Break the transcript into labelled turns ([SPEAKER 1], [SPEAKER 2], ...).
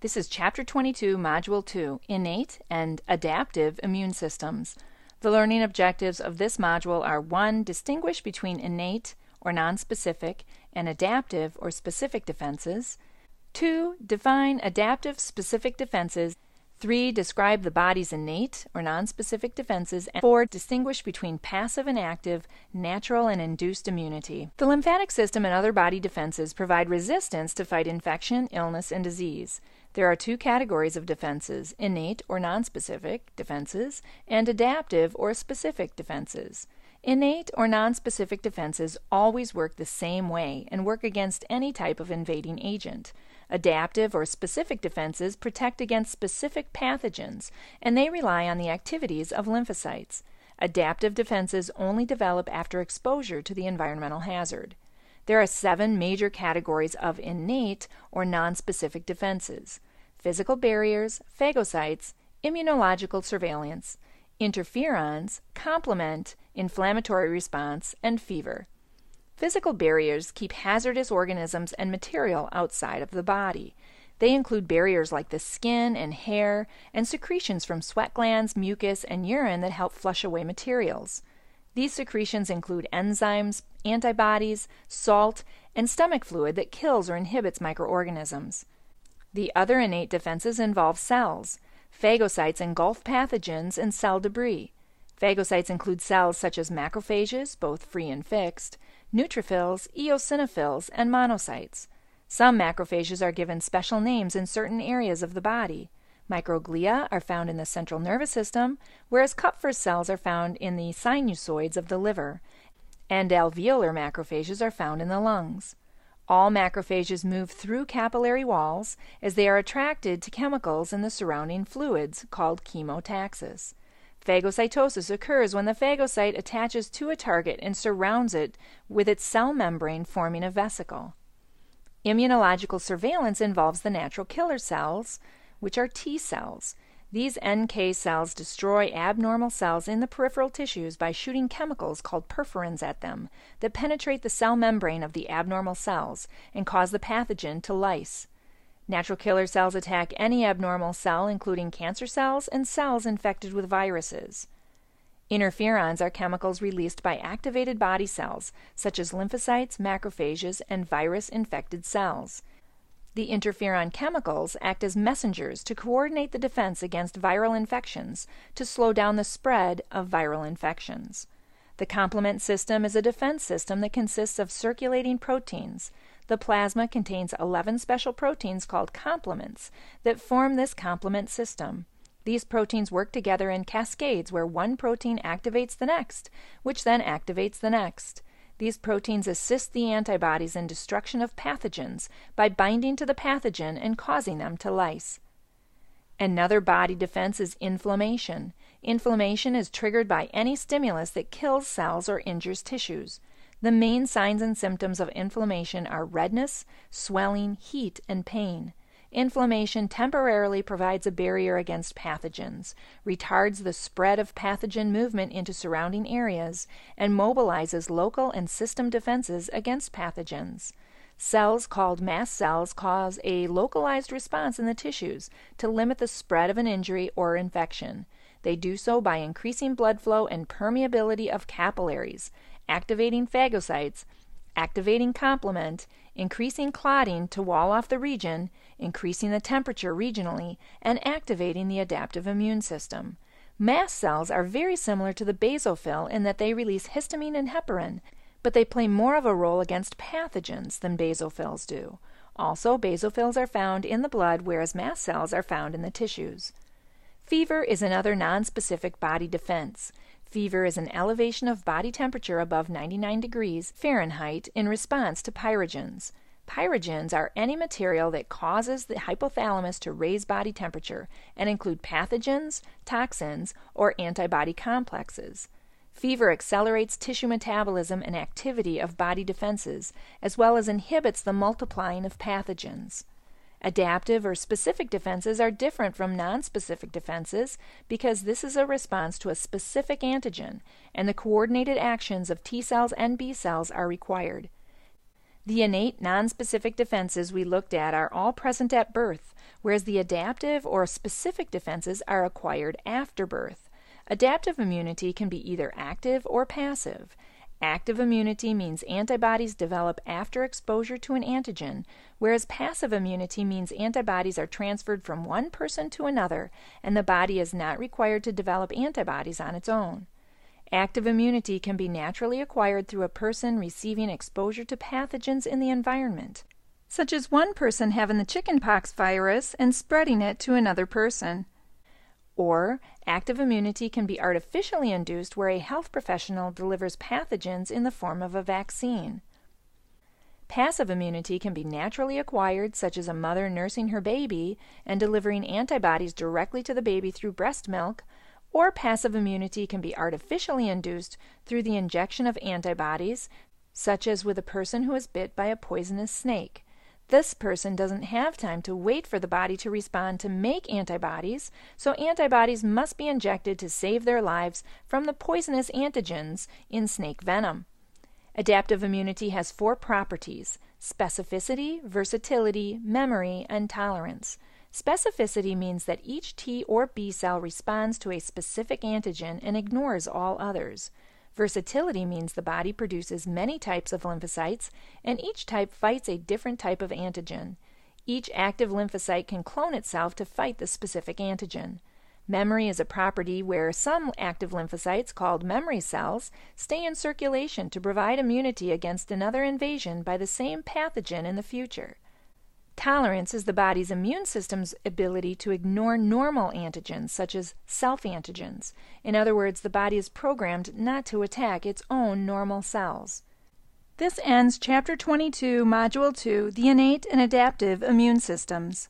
[SPEAKER 1] This is Chapter 22, Module 2, Innate and Adaptive Immune Systems. The learning objectives of this module are 1. Distinguish between innate or nonspecific and adaptive or specific defenses. 2. Define adaptive specific defenses. 3. Describe the body's innate or nonspecific defenses. And 4. Distinguish between passive and active, natural and induced immunity. The lymphatic system and other body defenses provide resistance to fight infection, illness, and disease. There are 2 categories of defenses: innate or nonspecific defenses and adaptive or specific defenses. Innate or nonspecific defenses always work the same way and work against any type of invading agent. Adaptive or specific defenses protect against specific pathogens, and they rely on the activities of lymphocytes. Adaptive defenses only develop after exposure to the environmental hazard. There are 7 major categories of innate or nonspecific defenses: physical barriers, phagocytes, immunological surveillance, interferons, complement, inflammatory response, and fever. Physical barriers keep hazardous organisms and material outside of the body. They include barriers like the skin and hair and secretions from sweat glands, mucus, and urine that help flush away materials. These secretions include enzymes, antibodies, salt, and stomach fluid that kills or inhibits microorganisms. The other innate defenses involve cells. Phagocytes engulf pathogens and cell debris. Phagocytes include cells such as macrophages, both free and fixed, neutrophils, eosinophils, and monocytes. Some macrophages are given special names in certain areas of the body. Microglia are found in the central nervous system, whereas Kupffer cells are found in the sinusoids of the liver, and alveolar macrophages are found in the lungs. All macrophages move through capillary walls as they are attracted to chemicals in the surrounding fluids called chemotaxis. Phagocytosis occurs when the phagocyte attaches to a target and surrounds it with its cell membrane, forming a vesicle. Immunological surveillance involves the natural killer cells, which are T cells. These NK cells destroy abnormal cells in the peripheral tissues by shooting chemicals called perforins at them that penetrate the cell membrane of the abnormal cells and cause the pathogen to lyse. Natural killer cells attack any abnormal cell, including cancer cells and cells infected with viruses. Interferons are chemicals released by activated body cells, such as lymphocytes, macrophages, and virus-infected cells. The interferon chemicals act as messengers to coordinate the defense against viral infections to slow down the spread of viral infections. The complement system is a defense system that consists of circulating proteins. The plasma contains 11 special proteins called complements that form this complement system. These proteins work together in cascades where one protein activates the next, which then activates the next. These proteins assist the antibodies in destruction of pathogens by binding to the pathogen and causing them to lyse. Another body defense is inflammation. Inflammation is triggered by any stimulus that kills cells or injures tissues. The main signs and symptoms of inflammation are redness, swelling, heat, and pain. Inflammation temporarily provides a barrier against pathogens, retards the spread of pathogen movement into surrounding areas, and mobilizes local and system defenses against pathogens. Cells called mast cells cause a localized response in the tissues to limit the spread of an injury or infection. They do so by increasing blood flow and permeability of capillaries, activating phagocytes, activating complement, increasing clotting to wall off the region, increasing the temperature regionally, and activating the adaptive immune system. Mast cells are very similar to the basophil in that they release histamine and heparin, but they play more of a role against pathogens than basophils do. Also, basophils are found in the blood, whereas mast cells are found in the tissues. Fever is another nonspecific body defense. Fever is an elevation of body temperature above 99 degrees Fahrenheit in response to pyrogens. Pyrogens are any material that causes the hypothalamus to raise body temperature and include pathogens, toxins, or antibody complexes. Fever accelerates tissue metabolism and activity of body defenses, as well as inhibits the multiplying of pathogens. Adaptive or specific defenses are different from nonspecific defenses because this is a response to a specific antigen, and the coordinated actions of T cells and B cells are required. The innate, nonspecific defenses we looked at are all present at birth, whereas the adaptive or specific defenses are acquired after birth. Adaptive immunity can be either active or passive. Active immunity means antibodies develop after exposure to an antigen, whereas passive immunity means antibodies are transferred from one person to another, and the body is not required to develop antibodies on its own. Active immunity can be naturally acquired through a person receiving exposure to pathogens in the environment, such as one person having the chickenpox virus and spreading it to another person. Or, active immunity can be artificially induced where a health professional delivers pathogens in the form of a vaccine. Passive immunity can be naturally acquired, such as a mother nursing her baby and delivering antibodies directly to the baby through breast milk, or passive immunity can be artificially induced through the injection of antibodies, such as with a person who is bit by a poisonous snake. This person doesn't have time to wait for the body to respond to make antibodies, so antibodies must be injected to save their lives from the poisonous antigens in snake venom. Adaptive immunity has 4 properties: specificity, versatility, memory, and tolerance. Specificity means that each T or B cell responds to a specific antigen and ignores all others. Versatility means the body produces many types of lymphocytes, and each type fights a different type of antigen. Each active lymphocyte can clone itself to fight the specific antigen. Memory is a property where some active lymphocytes, called memory cells, stay in circulation to provide immunity against another invasion by the same pathogen in the future. Tolerance is the body's immune system's ability to ignore normal antigens, such as self-antigens. In other words, the body is programmed not to attack its own normal cells. This ends Chapter 22, Module 2, the Innate and Adaptive Immune Systems.